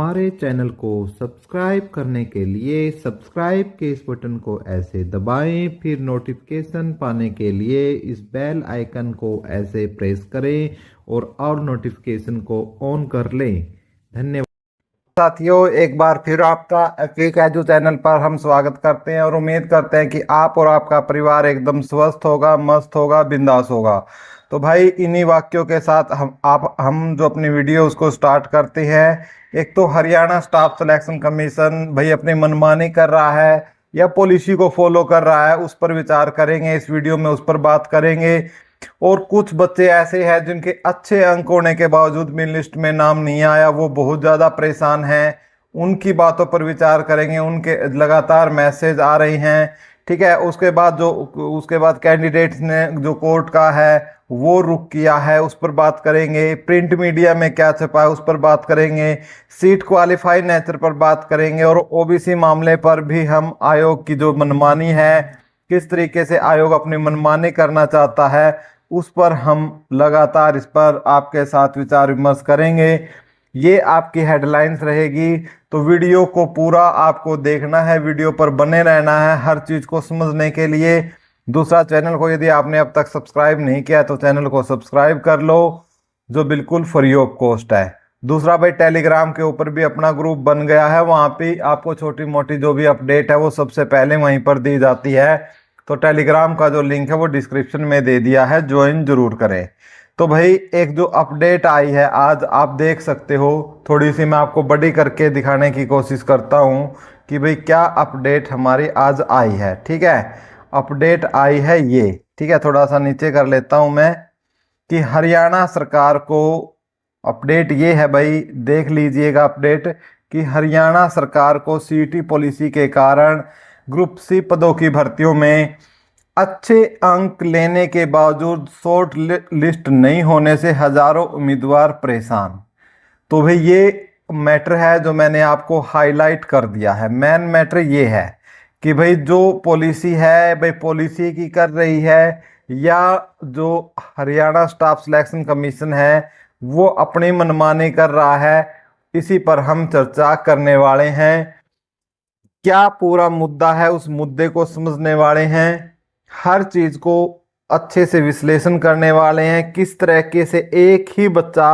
हमारे चैनल को सब्सक्राइब करने के लिए सब्सक्राइब के इस बटन को ऐसे दबाएं, फिर नोटिफिकेशन पाने के लिए इस बेल आइकन को ऐसे प्रेस करें और नोटिफिकेशन को ऑन कर लें। धन्यवाद साथियों, एक बार फिर आपका एफिक एजू चैनल पर हम स्वागत करते हैं और उम्मीद करते हैं कि आप और आपका परिवार एकदम स्वस्थ होगा, मस्त होगा, बिंदास होगा। तो भाई इन्हीं वाक्यों के साथ हम जो अपनी वीडियो उसको स्टार्ट करते हैं। एक तो हरियाणा स्टाफ सिलेक्शन कमीशन भाई अपनी मनमानी कर रहा है या पॉलिसी को फॉलो कर रहा है, उस पर विचार करेंगे इस वीडियो में, उस पर बात करेंगे। और कुछ बच्चे ऐसे हैं जिनके अच्छे अंक होने के बावजूद मेन लिस्ट में नाम नहीं आया, वो बहुत ज़्यादा परेशान हैं, उनकी बातों पर विचार करेंगे। उनके लगातार मैसेज आ रही हैं, ठीक है। उसके बाद कैंडिडेट्स ने जो कोर्ट का है वो रुक किया है, उस पर बात करेंगे। प्रिंट मीडिया में क्या छपा है उस पर बात करेंगे। सीट क्वालिफाई नेचर पर बात करेंगे और ओबीसी मामले पर भी हम आयोग की जो मनमानी है, किस तरीके से आयोग अपनी मनमानी करना चाहता है, उस पर हम लगातार इस पर आपके साथ विचार विमर्श करेंगे। ये आपकी हेडलाइंस रहेगी, तो वीडियो को पूरा आपको देखना है, वीडियो पर बने रहना है हर चीज़ को समझने के लिए। दूसरा, चैनल को यदि आपने अब तक सब्सक्राइब नहीं किया तो चैनल को सब्सक्राइब कर लो, जो बिल्कुल फ्री ऑफ कॉस्ट है। दूसरा भाई, टेलीग्राम के ऊपर भी अपना ग्रुप बन गया है, वहाँ पे आपको छोटी मोटी जो भी अपडेट है वो सबसे पहले वहीं पर दी जाती है। तो टेलीग्राम का जो लिंक है वो डिस्क्रिप्शन में दे दिया है, ज्वाइन जरूर करें। तो भाई एक जो अपडेट आई है आज, आप देख सकते हो, थोड़ी सी मैं आपको बड़ी करके दिखाने की कोशिश करता हूँ कि भाई क्या अपडेट हमारी आज आई है। ठीक है, अपडेट आई है ये, ठीक है। थोड़ा सा नीचे कर लेता हूँ मैं कि हरियाणा सरकार को अपडेट ये है भाई, देख लीजिएगा अपडेट कि हरियाणा सरकार को सीटी पॉलिसी के कारण ग्रुप सी पदों की भर्तियों में अच्छे अंक लेने के बावजूद शॉर्ट लिस्ट नहीं होने से हजारों उम्मीदवार परेशान। तो भाई ये मैटर है जो मैंने आपको हाईलाइट कर दिया है। मेन मैटर ये है कि भाई जो पॉलिसी है भाई पॉलिसी की कर रही है, या जो हरियाणा स्टाफ सिलेक्शन कमीशन है वो अपनी मनमानी कर रहा है, इसी पर हम चर्चा करने वाले हैं। क्या पूरा मुद्दा है उस मुद्दे को समझने वाले हैं, हर चीज को अच्छे से विश्लेषण करने वाले हैं। किस तरीके से एक ही बच्चा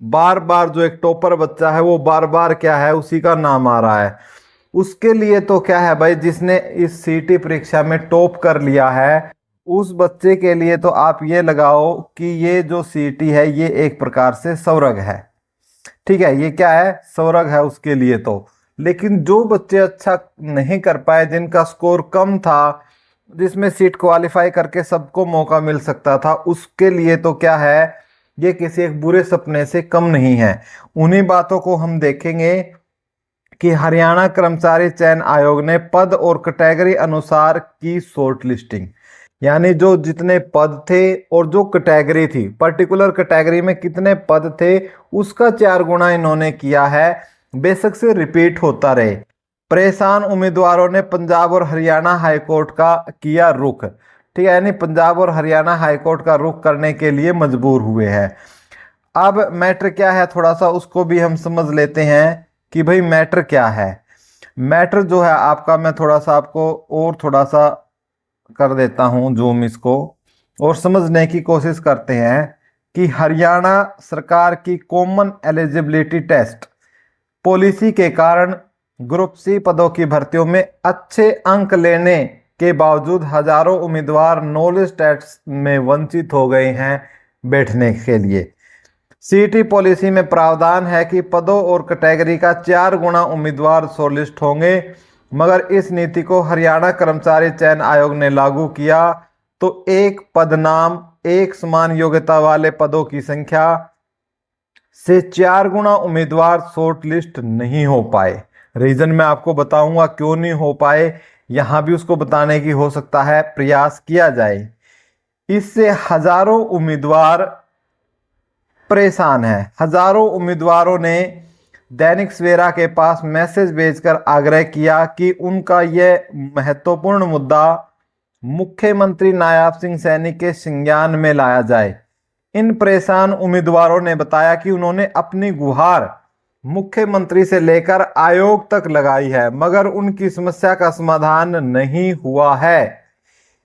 बार बार, जो एक टॉपर बच्चा है वो बार बार क्या है उसी का नाम आ रहा है। उसके लिए तो क्या है भाई, जिसने इस सीटी परीक्षा में टॉप कर लिया है उस बच्चे के लिए तो आप ये लगाओ कि ये जो सीटी है ये एक प्रकार से स्वर्ग है। ठीक है, ये क्या है, स्वर्ग है उसके लिए तो। लेकिन जो बच्चे अच्छा नहीं कर पाए, जिनका स्कोर कम था, जिसमें सीट क्वालिफाई करके सबको मौका मिल सकता था, उसके लिए तो क्या है, ये किसी एक बुरे सपने से कम नहीं है। उन्हीं बातों को हम देखेंगे कि हरियाणा कर्मचारी चयन आयोग ने पद और कैटेगरी अनुसार की शॉर्ट लिस्टिंग, यानी जो जितने पद थे और जो कैटेगरी थी, पर्टिकुलर कैटेगरी में कितने पद थे उसका 4 गुना इन्होंने किया है। बेशक से रिपीट होता रहे। परेशान उम्मीदवारों ने पंजाब और हरियाणा हाईकोर्ट का किया रुख, ठीक है, यानी पंजाब और हरियाणा हाईकोर्ट का रुख करने के लिए मजबूर हुए हैं। अब मैटर क्या है, थोड़ा सा उसको भी हम समझ लेते हैं कि भाई मैटर क्या है। मैटर जो है आपका, मैं थोड़ा सा आपको और थोड़ा सा कर देता हूं जूम इसको, और समझने की कोशिश करते हैं कि हरियाणा सरकार की कॉमन एलिजिबिलिटी टेस्ट पॉलिसी के कारण ग्रुप सी पदों की भर्तियों में अच्छे अंक लेने के बावजूद हजारों उम्मीदवार नॉलेज टेस्ट में वंचित हो गए हैं बैठने के लिए। सीटी पॉलिसी में प्रावधान है कि पदों और कैटेगरी का 4 गुना उम्मीदवार शॉर्टलिस्ट होंगे, मगर इस नीति को हरियाणा कर्मचारी चयन आयोग ने लागू किया तो एक पदनाम एक समान योग्यता वाले पदों की संख्या से 4 गुना उम्मीदवार शॉर्टलिस्ट नहीं हो पाए। रीजन मैं आपको बताऊंगा क्यों नहीं हो पाए, यहां भी उसको बताने की हो सकता है प्रयास किया जाए। इससे हजारों उम्मीदवार परेशान हैं। हजारों उम्मीदवारों ने दैनिक सवेरा के पास मैसेज भेजकर आग्रह किया कि उनका यह महत्वपूर्ण मुद्दा मुख्यमंत्री नायब सिंह सैनी के संज्ञान में लाया जाए। इन परेशान उम्मीदवारों ने बताया कि उन्होंने अपनी गुहार मुख्यमंत्री से लेकर आयोग तक लगाई है, मगर उनकी समस्या का समाधान नहीं हुआ है।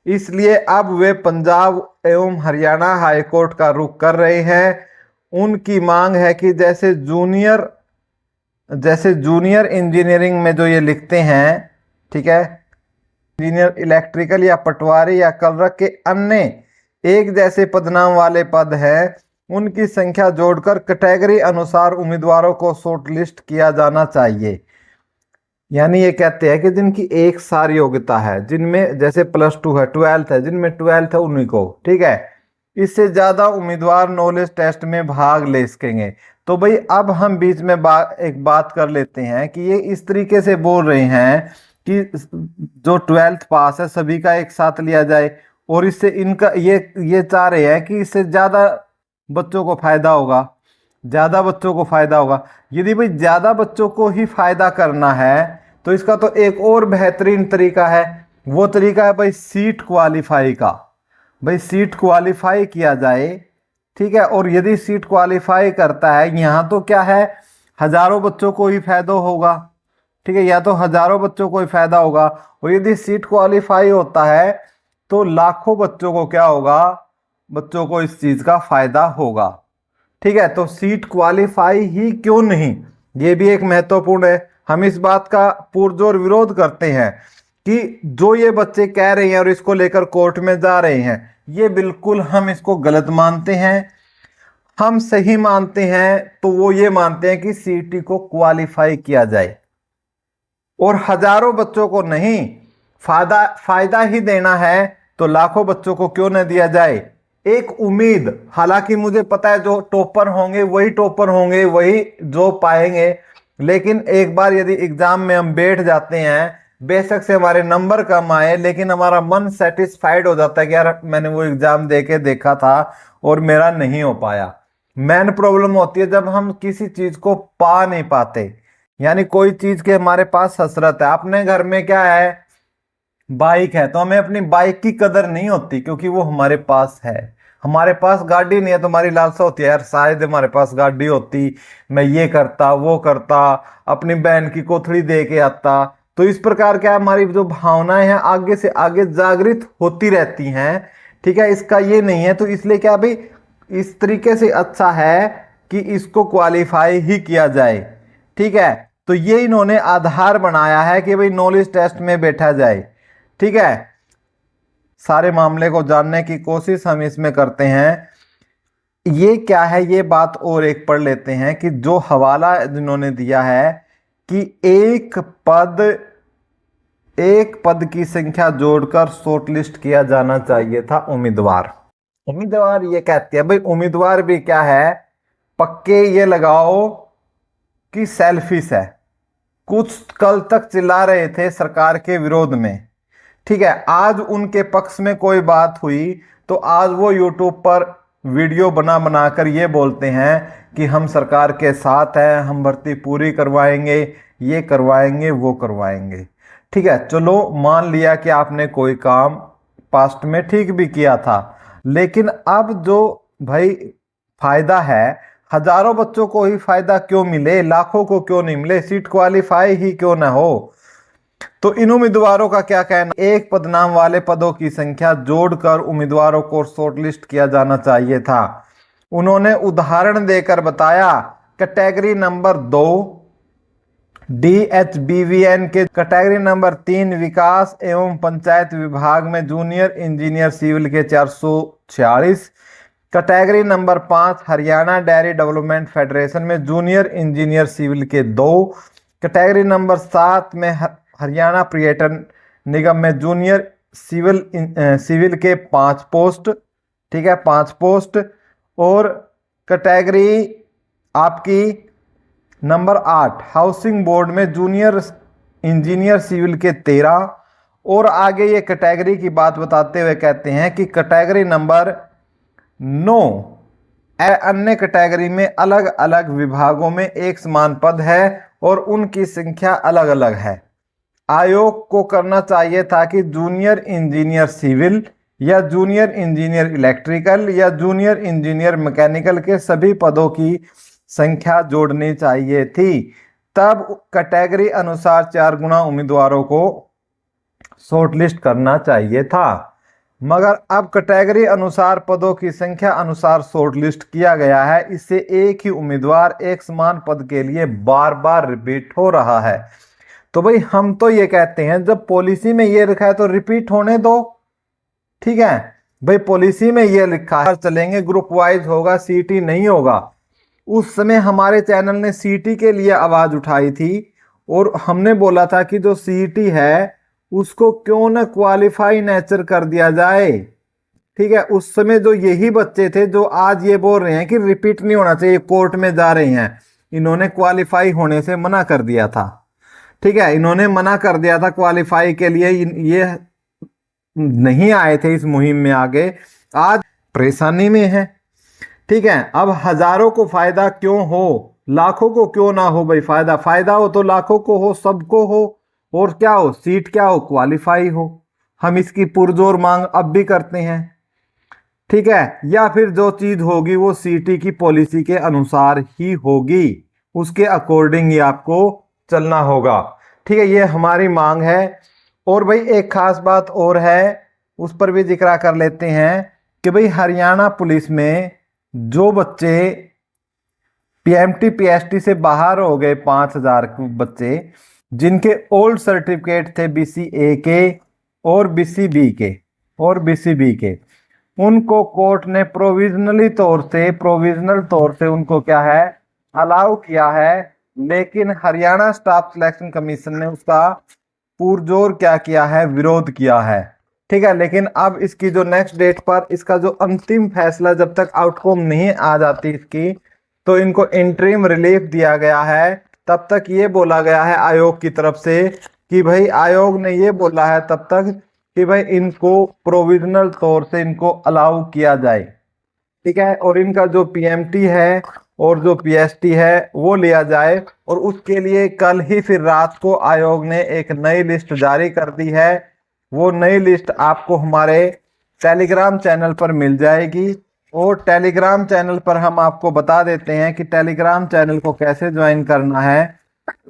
इसलिए अब वे पंजाब एवं हरियाणा हाईकोर्ट का रुख कर रहे हैं। उनकी मांग है कि जैसे जूनियर इंजीनियरिंग में जो ये लिखते हैं, ठीक है, इंजीनियर इलेक्ट्रिकल या पटवारी या कलरक के अन्य एक जैसे पदनाम वाले पद हैं, उनकी संख्या जोड़कर कैटेगरी अनुसार उम्मीदवारों को शॉर्टलिस्ट किया जाना चाहिए। यानी ये कहते हैं कि जिनकी एक सार योग्यता है, जिनमें जैसे +2 है, 12th है, जिनमें 12th है उन्हीं को, ठीक है, इससे ज्यादा उम्मीदवार नॉलेज टेस्ट में भाग ले सकेंगे। तो भाई अब हम बीच में एक बात कर लेते हैं कि ये इस तरीके से बोल रहे हैं कि जो 12th पास है सभी का एक साथ लिया जाए, और इससे इनका ये चाह रहे हैं कि इससे ज्यादा बच्चों को फायदा होगा, ज्यादा बच्चों को फायदा होगा। यदि भाई ज्यादा बच्चों को ही फायदा करना है तो इसका तो एक और बेहतरीन तरीका है, वो तरीका है भाई सीट क्वालिफाई का। भाई सीट क्वालिफाई किया जाए, ठीक है, और यदि सीट क्वालिफाई करता है, यहाँ तो क्या है, हजारों बच्चों को ही फायदा होगा, ठीक है, या तो हजारों बच्चों को ही फायदा होगा, और यदि सीट क्वालिफाई होता है तो लाखों बच्चों को क्या होगा, बच्चों को इस चीज का फायदा होगा, ठीक है। तो सीट क्वालिफाई ही क्यों नहीं, ये भी एक महत्वपूर्ण है। हम इस बात का पुरजोर विरोध करते हैं कि जो ये बच्चे कह रहे हैं और इसको लेकर कोर्ट में जा रहे हैं, ये बिल्कुल हम इसको गलत मानते हैं। हम सही मानते हैं तो वो ये मानते हैं कि सीटी को क्वालिफाई किया जाए और हजारों बच्चों को नहीं, फायदा ही देना है तो लाखों बच्चों को क्यों न दिया जाए। एक उम्मीद, हालांकि मुझे पता है जो टॉपर होंगे वही टॉपर होंगे, वही जॉब पाएंगे, लेकिन एक बार यदि एग्जाम में हम बैठ जाते हैं, बेशक से हमारे नंबर कम आए, लेकिन हमारा मन सेटिस्फाइड हो जाता है कि यार मैंने वो एग्जाम दे के देखा था और मेरा नहीं हो पाया। मेन प्रॉब्लम होती है जब हम किसी चीज को पा नहीं पाते, यानी कोई चीज के हमारे पास हसरत है। अपने घर में क्या है, बाइक है, तो हमें अपनी बाइक की कदर नहीं होती क्योंकि वो हमारे पास है। हमारे पास गाड़ी नहीं है तो हमारी लालसा होती है, यार शायद हमारे पास गाड़ी होती, मैं ये करता वो करता, अपनी बहन की कोथड़ी दे के आता। तो इस प्रकार क्या हमारी जो भावनाएं हैं आगे से आगे जागृत होती रहती हैं, ठीक है। इसका ये नहीं है, तो इसलिए क्या भाई इस तरीके से अच्छा है कि इसको क्वालिफाई ही किया जाए, ठीक है। तो ये इन्होंने आधार बनाया है कि भाई नॉलेज टेस्ट में बैठा जाए, ठीक है। सारे मामले को जानने की कोशिश हम इसमें करते हैं। ये क्या है, ये बात और एक पढ़ लेते हैं कि जो हवाला जिन्होंने दिया है कि एक पद की संख्या जोड़कर शॉर्टलिस्ट किया जाना चाहिए था उम्मीदवार। ये कहते हैं भाई उम्मीदवार भी क्या है, पक्के ये लगाओ कि सेल्फिश है। कुछ कल तक चिल्ला रहे थे सरकार के विरोध में, ठीक है, आज उनके पक्ष में कोई बात हुई तो आज वो यूट्यूब पर वीडियो बना कर ये बोलते हैं कि हम सरकार के साथ हैं, हम भर्ती पूरी करवाएंगे, ये करवाएंगे वो करवाएंगे, ठीक है। चलो मान लिया कि आपने कोई काम पास्ट में ठीक भी किया था, लेकिन अब जो भाई फायदा है, हजारों बच्चों को ही फायदा क्यों मिले, लाखों को क्यों नहीं मिले, सीट क्वालिफाई ही क्यों ना हो। तो इन उम्मीदवारों का क्या कहना, एक पदनाम वाले पदों की संख्या जोड़कर उम्मीदवारों को शॉर्टलिस्ट किया जाना चाहिए था। उन्होंने उदाहरण देकर बताया, कैटेगरी नंबर 2 DHBVN के कैटेगरी नंबर 3 विकास एवं पंचायत विभाग में जूनियर इंजीनियर सिविल के 446, category number 5 Haryana dairy development federation में जूनियर इंजीनियर सिविल के 2, कैटेगरी नंबर 7 में हरियाणा पर्यटन निगम में जूनियर सिविल के 5 पोस्ट, ठीक है, 5 पोस्ट, और कैटेगरी आपकी नंबर 8 हाउसिंग बोर्ड में जूनियर इंजीनियर सिविल के 13। और आगे ये कैटेगरी की बात बताते हुए कहते हैं कि कैटेगरी नंबर 9 अन्य कैटेगरी में अलग अलग विभागों में एक समान पद है और उनकी संख्या अलग अलग है। आयोग को करना चाहिए था कि जूनियर इंजीनियर सिविल या जूनियर इंजीनियर इलेक्ट्रिकल या जूनियर इंजीनियर मैकेनिकल के सभी पदों की संख्या जोड़नी चाहिए थी, तब कैटेगरी अनुसार 4 गुना उम्मीदवारों को शॉर्टलिस्ट करना चाहिए था। मगर अब कैटेगरी अनुसार पदों की संख्या अनुसार शॉर्टलिस्ट किया गया है। इससे एक ही उम्मीदवार एक समान पद के लिए बार बार रिपीट हो रहा है। तो भाई हम तो ये कहते हैं, जब पॉलिसी में ये लिखा है तो रिपीट होने दो। ठीक है भाई, पॉलिसी में ये लिखा है चलेंगे, ग्रुप वाइज होगा, सीटी नहीं होगा। उस समय हमारे चैनल ने सीटी के लिए आवाज उठाई थी और हमने बोला था कि जो सीटी है उसको क्यों न क्वालिफाई नेचर कर दिया जाए। ठीक है, उस समय जो यही बच्चे थे जो आज ये बोल रहे हैं कि रिपीट नहीं होना चाहिए, कोर्ट में जा रहे हैं, इन्होंने क्वालिफाई होने से मना कर दिया था। ठीक है, इन्होंने मना कर दिया था क्वालिफाई के लिए, ये नहीं आए थे इस मुहिम में आगे, आज परेशानी में है। ठीक है, अब हजारों को फायदा क्यों हो, लाखों को क्यों ना हो भाई, फायदा फायदा हो तो लाखों को हो, सबको हो, और क्या हो, सीट क्या हो, क्वालिफाई हो। हम इसकी पुरजोर मांग अब भी करते हैं। ठीक है, या फिर जो चीज होगी वो सीटी की पॉलिसी के अनुसार ही होगी, उसके अकॉर्डिंग ही आपको चलना होगा। ठीक है, ये हमारी मांग है। और भाई एक खास बात और है, उस पर भी जिक्र कर लेते हैं कि भाई हरियाणा पुलिस में जो बच्चे पीएमटी पीएसटी से बाहर हो गए, 5000 बच्चे जिनके ओल्ड सर्टिफिकेट थे बीसीए के और बीसीबी के, उनको कोर्ट ने प्रोविजनल तौर से उनको क्या है, अलाउ किया है। लेकिन हरियाणा स्टाफ सिलेक्शन कमीशन ने उसका पुरजोर क्या किया है, विरोध किया है। ठीक है, लेकिन अब इसकी जो नेक्स्ट डेट पर इसका जो अंतिम फैसला, जब तक आउटकम नहीं आ जाती इसकी, तो इनको इंटरिम रिलीफ दिया गया है। तब तक ये बोला गया है आयोग की तरफ से कि भाई, आयोग ने ये बोला है तब तक कि भाई इनको प्रोविजनल तौर से इनको अलाउ किया जाए। ठीक है, और इनका जो पीएमटी है और जो पीएसटी है वो लिया जाए। और उसके लिए कल ही फिर रात को आयोग ने एक नई लिस्ट जारी कर दी है। वो नई लिस्ट आपको हमारे टेलीग्राम चैनल पर मिल जाएगी। और टेलीग्राम चैनल पर हम आपको बता देते हैं कि टेलीग्राम चैनल को कैसे ज्वाइन करना है।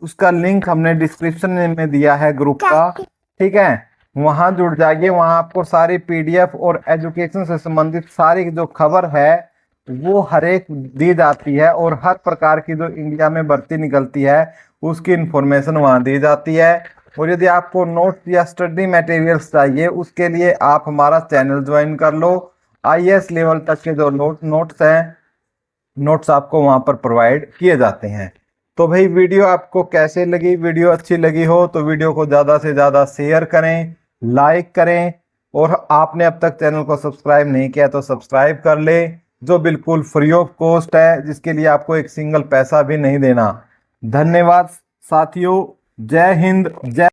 उसका लिंक हमने डिस्क्रिप्शन में दिया है ग्रुप का। ठीक है, वहां जुड़ जाइए, वहां आपको सारी पीडीएफ और एजुकेशन से संबंधित सारी जो खबर है वो हर एक दी जाती है। और हर प्रकार की जो इंडिया में भर्ती निकलती है उसकी इंफॉर्मेशन वहां दी जाती है। और यदि आपको नोट्स या स्टडी मटेरियल्स चाहिए, उसके लिए आप हमारा चैनल ज्वाइन कर लो। आईएएस लेवल तक के जो नोट्स हैं, नोट्स आपको वहां पर प्रोवाइड किए जाते हैं। तो भाई वीडियो आपको कैसे लगी, वीडियो अच्छी लगी हो तो वीडियो को ज़्यादा से ज़्यादा शेयर करें, लाइक करें। और आपने अब तक चैनल को सब्सक्राइब नहीं किया तो सब्सक्राइब कर ले, जो बिल्कुल फ्री ऑफ कॉस्ट है, जिसके लिए आपको एक सिंगल पैसा भी नहीं देना। धन्यवाद साथियों, जय हिंद, जय